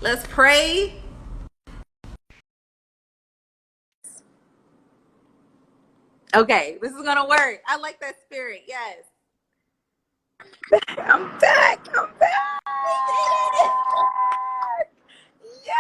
Let's pray. Okay, this is gonna work. I like that spirit. Yes. I'm back. I'm back. We did it. Yay!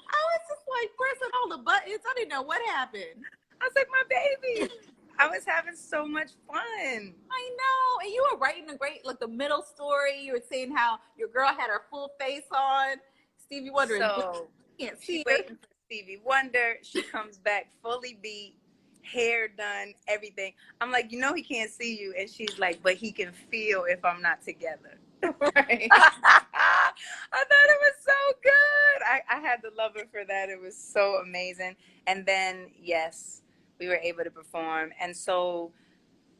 I was just like pressing all the buttons. I didn't know what happened. I was like, my baby. I was having so much fun. I know. And you were writing a great, like the middle story. You were saying how your girl had her full face on. Stevie Wonder is So can't she see her. waiting for Stevie Wonder. She comes back fully beat, hair done, everything. I'm like, he can't see you. And she's like, but he can feel if I'm not together. Right. I thought it was so good. I had to love her for that. It was so amazing. And then, yes, we were able to perform. And so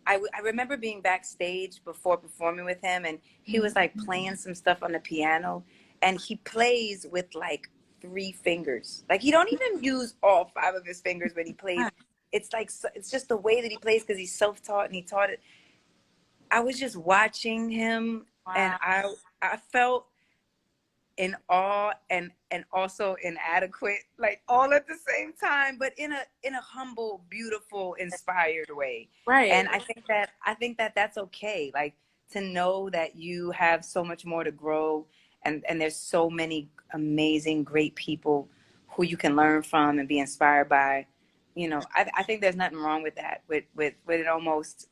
I remember being backstage before performing with him, and he was like playing some stuff on the piano, and he plays with like 3 fingers. Like he don't even use all 5 of his fingers when he plays. It's like it's just the way that he plays because he's self-taught and he taught it. I was just watching him, and Wow. I felt in awe and also inadequate, like all at the same time, but in a humble, beautiful, inspired way. Right. And I think that that's okay, like to know that you have so much more to grow, and there's so many amazing great people who you can learn from and be inspired by. I think there's nothing wrong with that, with it almost,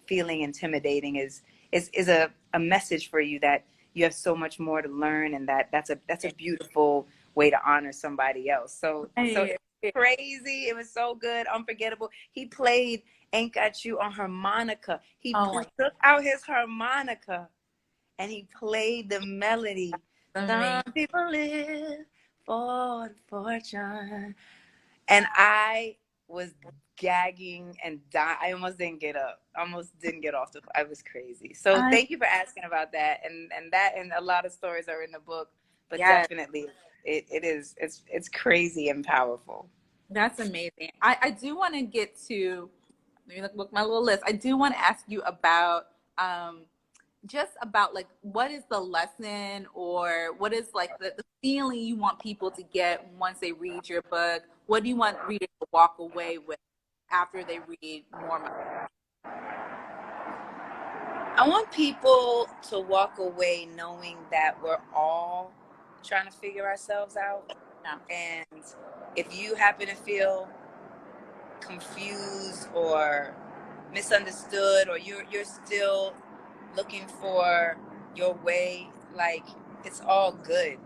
feeling intimidating is a message for you that you have so much more to learn, and that's a beautiful way to honor somebody else. So Right. it was crazy. It was so good, unforgettable. He played "Ain't Got You" on harmonica. He Oh my took out his harmonica and he played the melody. God. Some Amazing. people live for the fortune, and I was gagging and I almost didn't get up. Almost didn't get off the. I was crazy. So I thank you for asking about that. And that and a lot of stories are in the book, but yes. definitely it is it's crazy and powerful. That's amazing. I do want to get to, let me look my little list. I do want to ask you about um, just about like what is the lesson or what is like the feeling you want people to get once they read your book? What do you want readers to walk away with after they read more? I want people to walk away knowing that we're all trying to figure ourselves out. Yeah. And if you happen to feel confused or misunderstood, or you're still looking for your way, like it's all good,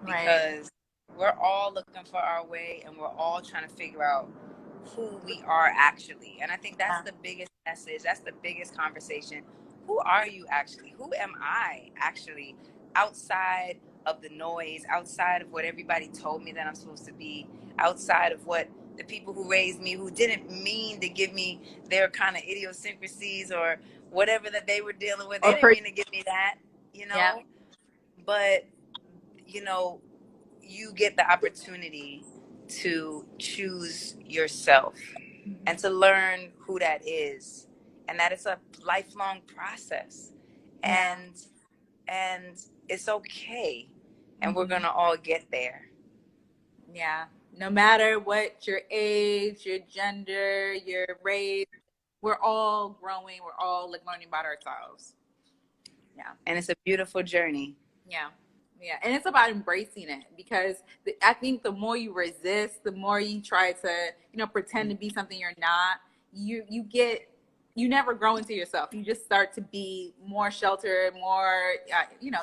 Right. because we're all looking for our way and we're all trying to figure out who we are actually. And I think that's Yeah. the biggest message, that's the biggest conversation. Who are you actually? Who am I actually, outside of the noise, outside of what everybody told me that I'm supposed to be, outside of what the people who raised me, who didn't mean to give me their kind of idiosyncrasies or whatever that they were dealing with. They Or didn't per mean to give me that, yeah. but you know, you get the opportunity to choose yourself and to learn who that is, and that it's a lifelong process, Yeah. and it's okay, and we're Mhm. gonna all get there. Yeah. No matter what your age, your gender, your race, we're all growing. We're all like learning about ourselves. Yeah. And it's a beautiful journey. Yeah. Yeah. And it's about embracing it because I think the more you resist, the more you try to, pretend to be something you're not, you never grow into yourself. You just start to be more sheltered, more,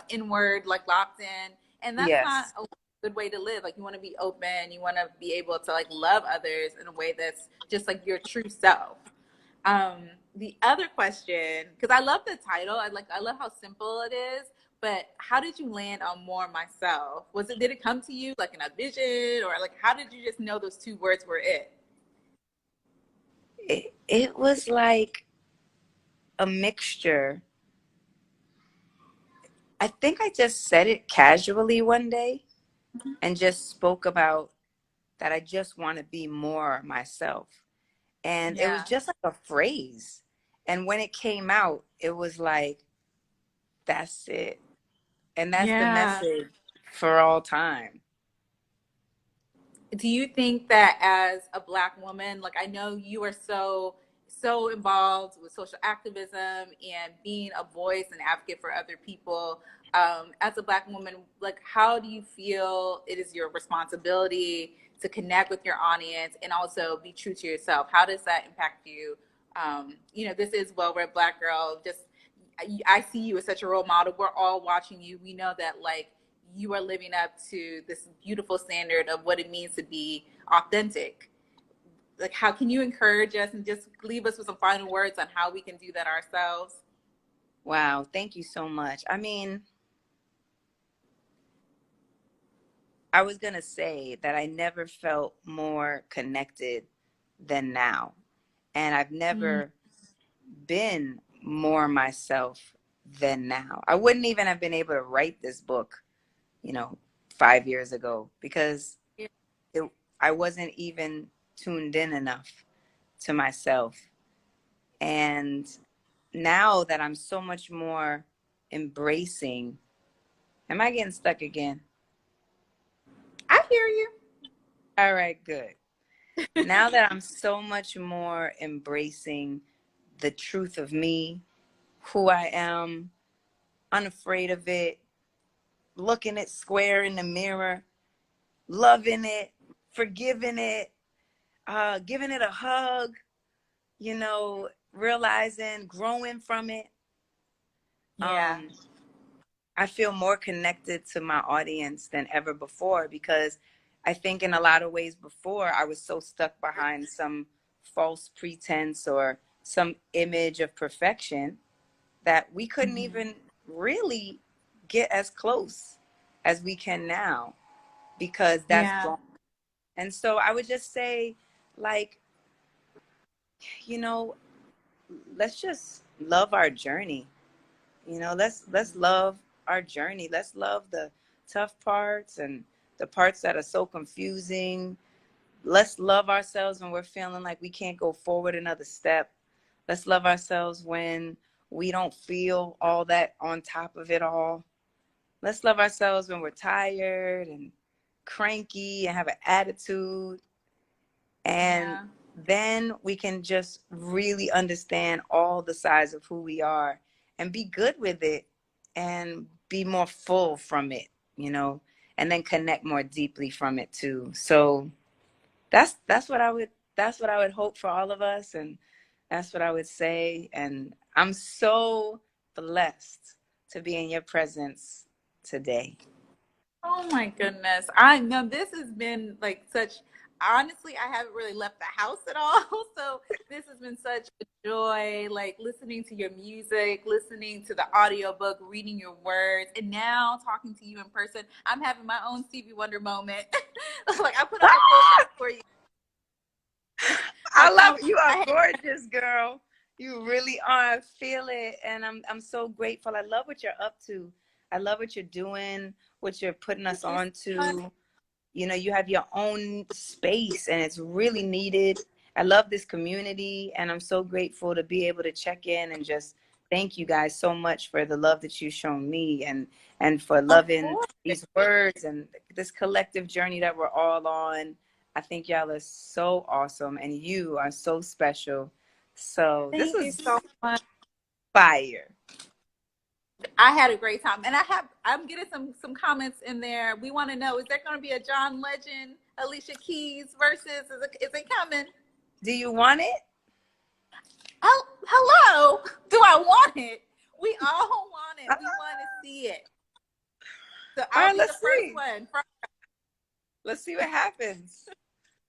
inward, like locked in. And that's not Yes. a good way to live. Like you want to be open, you want to be able to like love others in a way that's just like your true self. The other question, because I love the title, I love how simple it is. But how did you land on more myself? Did it come to you like in a vision, or like how did you just know those 2 words were it? It was like a mixture. I think I just said it casually one day and just spoke about that I just want to be more myself. And it was Yeah. just like a phrase. And when it came out, it was like, that's it. And that's the Yeah. message for all time. Do you think that as a Black woman, like I know you are so involved with social activism and being a voice and advocate for other people, as a Black woman, like how do you feel it is your responsibility to connect with your audience and also be true to yourself? How does that impact you? This is Well-Read Black Girl. Just I see you as such a role model. We're all watching you. We know that like you are living up to this beautiful standard of what it means to be authentic. Like, how can you encourage us and just leave us with some final words on how we can do that ourselves? Wow, thank you so much. I mean, I was going to say that I never felt more connected than now. And I've Mm, never been more myself than now. I wouldn't even have been able to write this book, 5 years ago because yeah, it, I wasn't even tuned in enough to myself. And now that I'm so much more embracing, am I getting stuck again? I hear you. All right, good. Now that I'm so much more embracing the truth of me, who I am, unafraid of it, looking it square in the mirror, loving it, forgiving it, giving it a hug, realizing, growing from it. Yeah. Um, I feel more connected to my audience than ever before because I think in a lot of ways before I was so stuck behind some false pretense or some image of perfection that we couldn't Mm-hmm. even really get as close as we can now because that's Yeah. gone. And so I would just say, like, you know, let's just love our journey. Let's love our journey. Let's love the tough parts and the parts that are so confusing. Let's love ourselves when we're feeling like we can't go forward another step. Let's love ourselves when we don't feel all that on top of it all. Let's love ourselves when we're tired and cranky and have an attitude. And Yeah. then we can just really understand all the sides of who we are and be good with it and be more full from it, and then connect more deeply from it too. So that's what I would hope for all of us, and that's what I would say. And I'm so blessed to be in your presence today. Oh my goodness. I know this has been like such, honestly, I haven't really left the house at all. So this has been such a joy, like listening to your music, listening to the audiobook, reading your words, and now talking to you in person. I'm having my own Stevie Wonder moment. Like I put on a full act for you. I Like love it. You are I had, gorgeous, girl. You really are. I feel it. And I'm so grateful. I love what you're up to. I love what you're doing, what you're putting us thank you on so much. to. You have your own space and it's really needed. I love this community and I'm so grateful to be able to check in and just thank you guys so much for the love that you've shown me and for Of loving course. these words and this collective journey that we're all on. I think y'all are so awesome and you are so special. So this Thank you was so much. fire. I had a great time, and I'm getting some comments in there. We want to know: is there going to be a John Legend, Alicia Keys versus? Is it coming? Do you want it? Oh, hello. Do I want it? We all want it. We want to see it. So All I'll right, be the let's first see. one. Let's see what happens.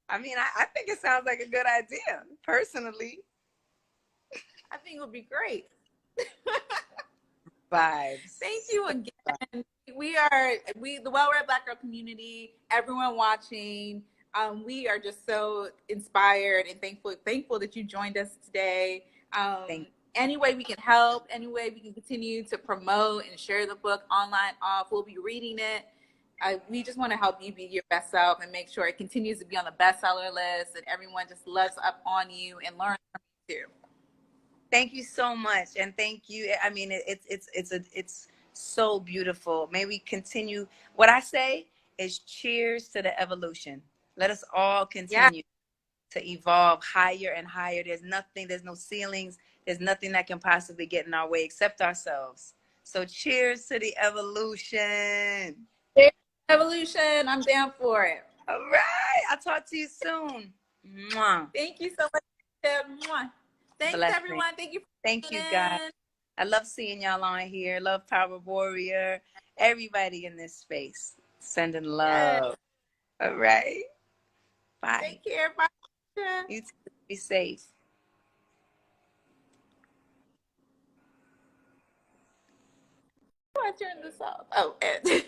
I mean, I think it sounds like a good idea, personally. I think it would be great. Thank Vibes. you again. The Well-Read Black Girl community, everyone watching. We are just so inspired and thankful that you joined us today. Thank Any way we can help, any way we can continue to promote and share the book online, off, we'll be reading it. We just want to help you be your best self and make sure it continues to be on the bestseller list and everyone just loves up on you and learns from you too. thank you so much, and thank you. I mean, it's So beautiful. May we continue. What I say is cheers to the evolution. Let us all Yeah. continue to evolve higher and higher. There's nothing, there's no ceilings, there's nothing that can possibly get in our way except ourselves. So cheers to the evolution. Evolution. I'm down for it. All right. I'll talk to you soon. Mwah. Thank you so much. Mwah. Thanks, Blessing. everyone. Thank you for Thank tuning you, guys. in. I love seeing y'all on here. Love Power Warrior. Everybody in this space. Sending Yes. love. All right. Bye. Take care. Bye. You too. Be safe. I turn this off. Oh, and